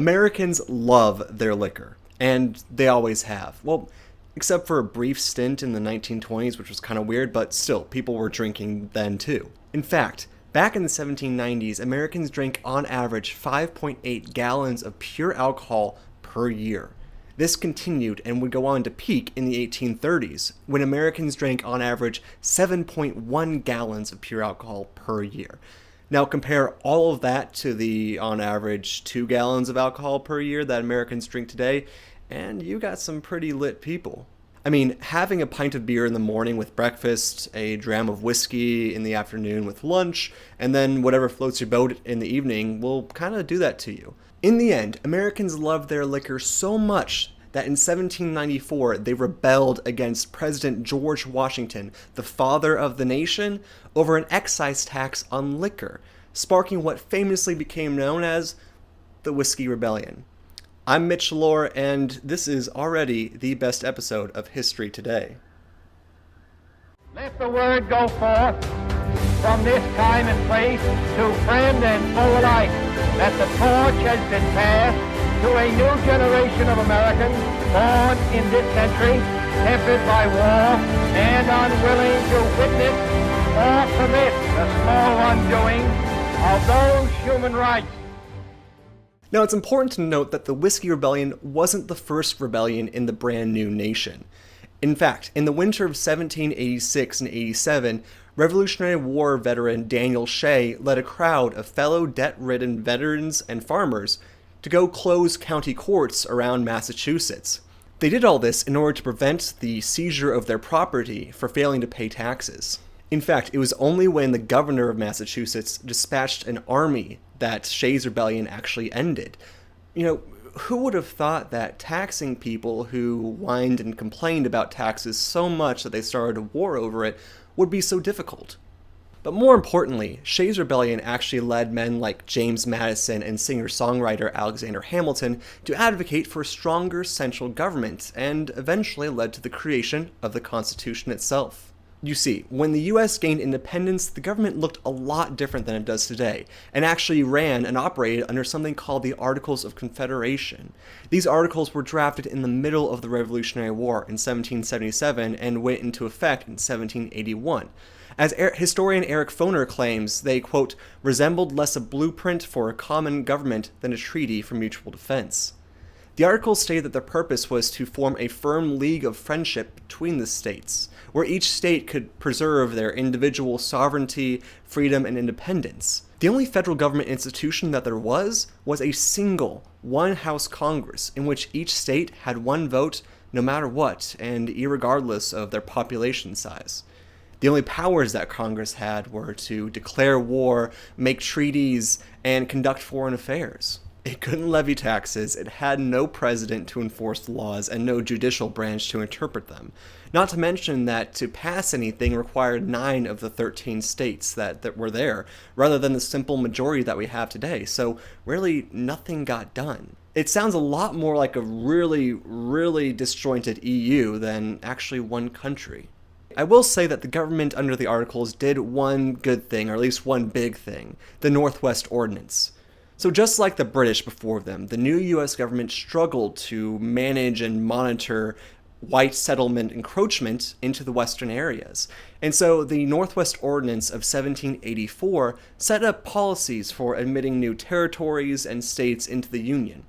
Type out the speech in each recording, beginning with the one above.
Americans love their liquor, and they always have. Well, except for a brief stint in the 1920s, which was kind of weird, but still, people were drinking then too. In fact, back in the 1790s, Americans drank on average 5.8 gallons of pure alcohol per year. This continued and would go on to peak in the 1830s, when Americans drank on average 7.1 gallons of pure alcohol per year. Now compare all of that to the, on average, 2 gallons of alcohol per year that Americans drink today, and you got some pretty lit people. I mean, having a pint of beer in the morning with breakfast, a dram of whiskey in the afternoon with lunch, and then whatever floats your boat in the evening will kind of do that to you. In the end, Americans loved their liquor so much that in 1794 they rebelled against President George Washington, the father of the nation, over an excise tax on liquor, sparking what famously became known as the Whiskey Rebellion. I'm Mitch Lore, and this is already the best episode of History Today. Let the word go forth from this time and place to friend and foe alike that the torch has been passed to a new generation of Americans born in this century, tempered by war and unwilling to witness or permit the small undoing of those human rights. Now, it's important to note that the Whiskey Rebellion wasn't the first rebellion in the brand new nation. In fact, in the winter of 1786 and 87, Revolutionary War veteran Daniel Shea led a crowd of fellow debt-ridden veterans and farmers to go close county courts around Massachusetts. They did all this in order to prevent the seizure of their property for failing to pay taxes. In fact, it was only when the governor of Massachusetts dispatched an army that Shea's rebellion actually ended. You know, who would have thought that taxing people who whined and complained about taxes so much that they started a war over it would be so difficult? But more importantly, Shea's rebellion actually led men like James Madison and singer-songwriter Alexander Hamilton to advocate for a stronger central government, and eventually led to the creation of the Constitution itself. You see, when the US gained independence, the government looked a lot different than it does today, and actually ran and operated under something called the Articles of Confederation. These articles were drafted in the middle of the Revolutionary War in 1777 and went into effect in 1781. As historian Eric Foner claims, they, quote, resembled less a blueprint for a common government than a treaty for mutual defense. The articles stated that their purpose was to form a firm league of friendship between the states, where each state could preserve their individual sovereignty, freedom, and independence. The only federal government institution that there was a single one-house Congress in which each state had one vote no matter what, and irregardless of their population size. The only powers that Congress had were to declare war, make treaties, and conduct foreign affairs. It couldn't levy taxes, it had no president to enforce the laws, and no judicial branch to interpret them. Not to mention that to pass anything required 9 of the 13 states that were there, rather than the simple majority that we have today, so really nothing got done. It sounds a lot more like a really, really disjointed EU than actually one country. I will say that the government under the Articles did one good thing, or at least one big thing, the Northwest Ordinance. So just like the British before them, the new US government struggled to manage and monitor white settlement encroachment into the western areas. And so the Northwest Ordinance of 1784 set up policies for admitting new territories and states into the Union.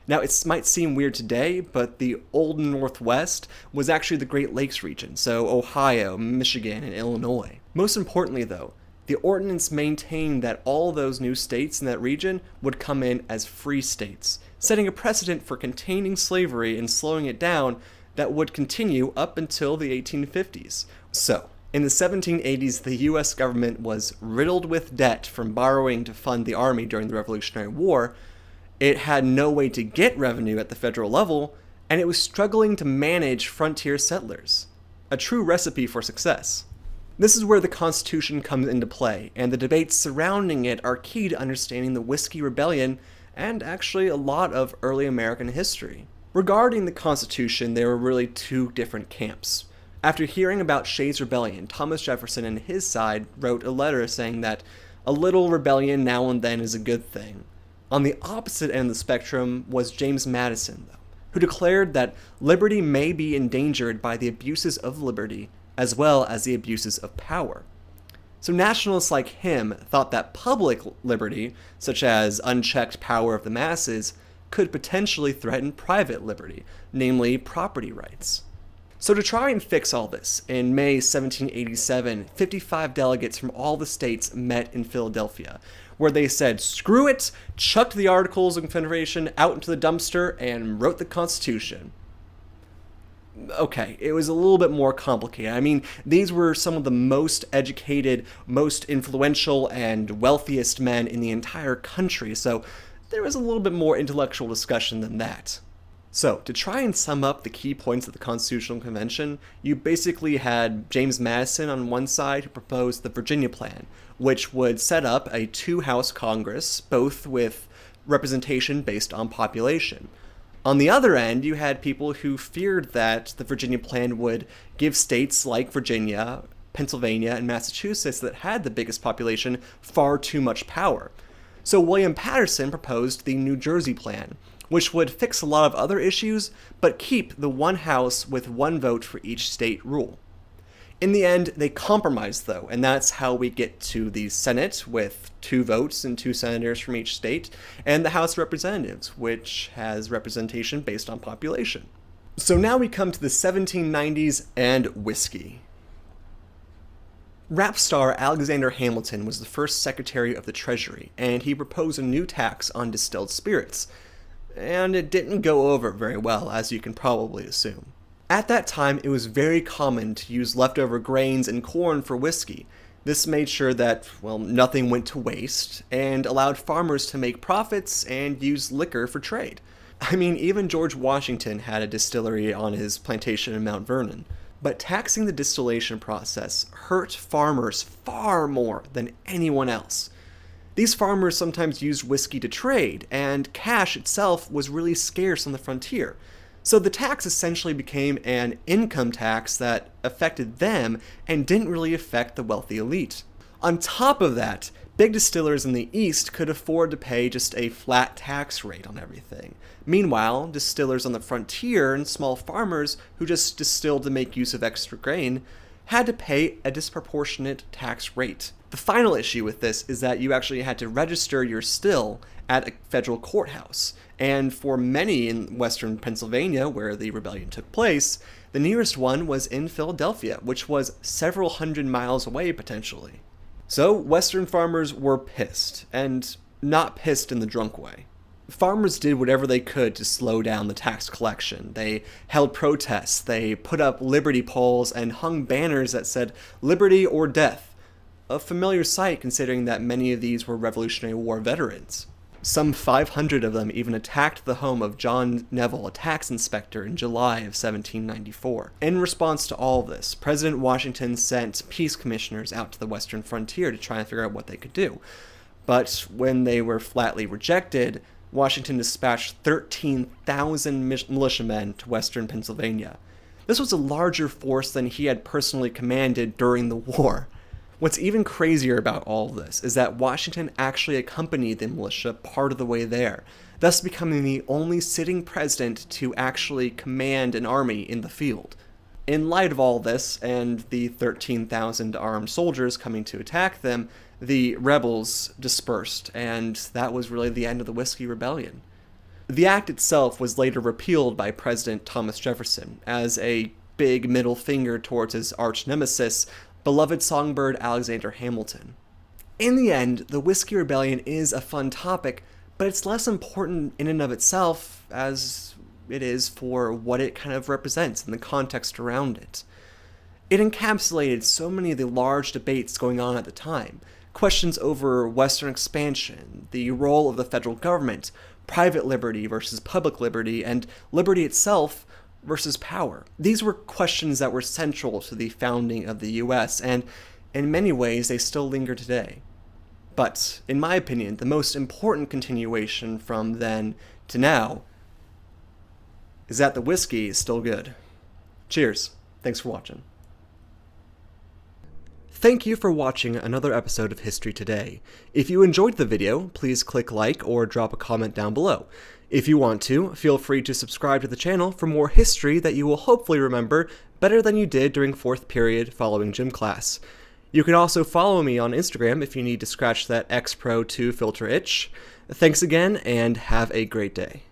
Now, it might seem weird today, but the old Northwest was actually the Great Lakes region, so Ohio, Michigan, and Illinois. Most importantly, though, the ordinance maintained that all those new states in that region would come in as free states, setting a precedent for containing slavery and slowing it down that would continue up until the 1850s. So, in the 1780s, the US government was riddled with debt from borrowing to fund the army during the Revolutionary War. It had no way to get revenue at the federal level, and it was struggling to manage frontier settlers. A true recipe for success. This is where the Constitution comes into play, and the debates surrounding it are key to understanding the Whiskey Rebellion and actually a lot of early American history. Regarding the Constitution, there were really 2 different camps. After hearing about Shea's rebellion, Thomas Jefferson and his side wrote a letter saying that a little rebellion now and then is a good thing. On the opposite end of the spectrum was James Madison, though, who declared that liberty may be endangered by the abuses of liberty as well as the abuses of power. So nationalists like him thought that public liberty, such as unchecked power of the masses, could potentially threaten private liberty, namely property rights. So to try and fix all this, in May 1787, 55 delegates from all the states met in Philadelphia, where they said, screw it, chucked the Articles of Confederation out into the dumpster, and wrote the Constitution. Okay, it was a little bit more complicated. I mean, these were some of the most educated, most influential, and wealthiest men in the entire country, so there was a little bit more intellectual discussion than that. So, to try and sum up the key points of the Constitutional Convention, you basically had James Madison on one side who proposed the Virginia Plan, which would set up a two-house Congress, both with representation based on population. On the other end, you had people who feared that the Virginia Plan would give states like Virginia, Pennsylvania, and Massachusetts that had the biggest population far too much power. So William Paterson proposed the New Jersey Plan, which would fix a lot of other issues, but keep the one house with one vote for each state rule. In the end, they compromised, though, and that's how we get to the Senate with 2 votes and 2 senators from each state, and the House of Representatives, which has representation based on population. So now we come to the 1790s and whiskey. Rap star Alexander Hamilton was the first Secretary of the Treasury, and he proposed a new tax on distilled spirits. And it didn't go over very well, as you can probably assume. At that time, it was very common to use leftover grains and corn for whiskey. This made sure that, well, nothing went to waste, and allowed farmers to make profits and use liquor for trade. I mean, even George Washington had a distillery on his plantation in Mount Vernon. But taxing the distillation process hurt farmers far more than anyone else. These farmers sometimes used whiskey to trade, and cash itself was really scarce on the frontier. So the tax essentially became an income tax that affected them and didn't really affect the wealthy elite. On top of that, big distillers in the East could afford to pay just a flat tax rate on everything. Meanwhile, distillers on the frontier and small farmers who just distilled to make use of extra grain had to pay a disproportionate tax rate. The final issue with this is that you actually had to register your still at a federal courthouse, and for many in western Pennsylvania, where the rebellion took place, the nearest one was in Philadelphia, which was several hundred miles away potentially. So western farmers were pissed, and not pissed in the drunk way. Farmers did whatever they could to slow down the tax collection. They held protests, they put up liberty poles, and hung banners that said, "Liberty or death," a familiar sight considering that many of these were Revolutionary War veterans. Some 500 of them even attacked the home of John Neville, a tax inspector, in July of 1794. In response to all this, President Washington sent peace commissioners out to the western frontier to try and figure out what they could do. But when they were flatly rejected, Washington dispatched 13,000 militiamen to western Pennsylvania. This was a larger force than he had personally commanded during the war. What's even crazier about all of this is that Washington actually accompanied the militia part of the way there, thus becoming the only sitting president to actually command an army in the field. In light of all this, and the 13,000 armed soldiers coming to attack them, the rebels dispersed, and that was really the end of the Whiskey Rebellion. The act itself was later repealed by President Thomas Jefferson as a big middle finger towards his arch nemesis, beloved songbird Alexander Hamilton. In the end, the Whiskey Rebellion is a fun topic, but it's less important in and of itself as it is for what it kind of represents and the context around it. It encapsulated so many of the large debates going on at the time. Questions over Western expansion, the role of the federal government, private liberty versus public liberty, and liberty itself versus power. These were questions that were central to the founding of the US, and in many ways they still linger today. But, in my opinion, the most important continuation from then to now is that the whiskey is still good. Cheers. Thanks for watching. Thank you for watching another episode of History Today. If you enjoyed the video, please click like or drop a comment down below. If you want to, feel free to subscribe to the channel for more history that you will hopefully remember better than you did during 4th period following gym class. You can also follow me on Instagram if you need to scratch that X Pro 2 filter itch. Thanks again, and have a great day.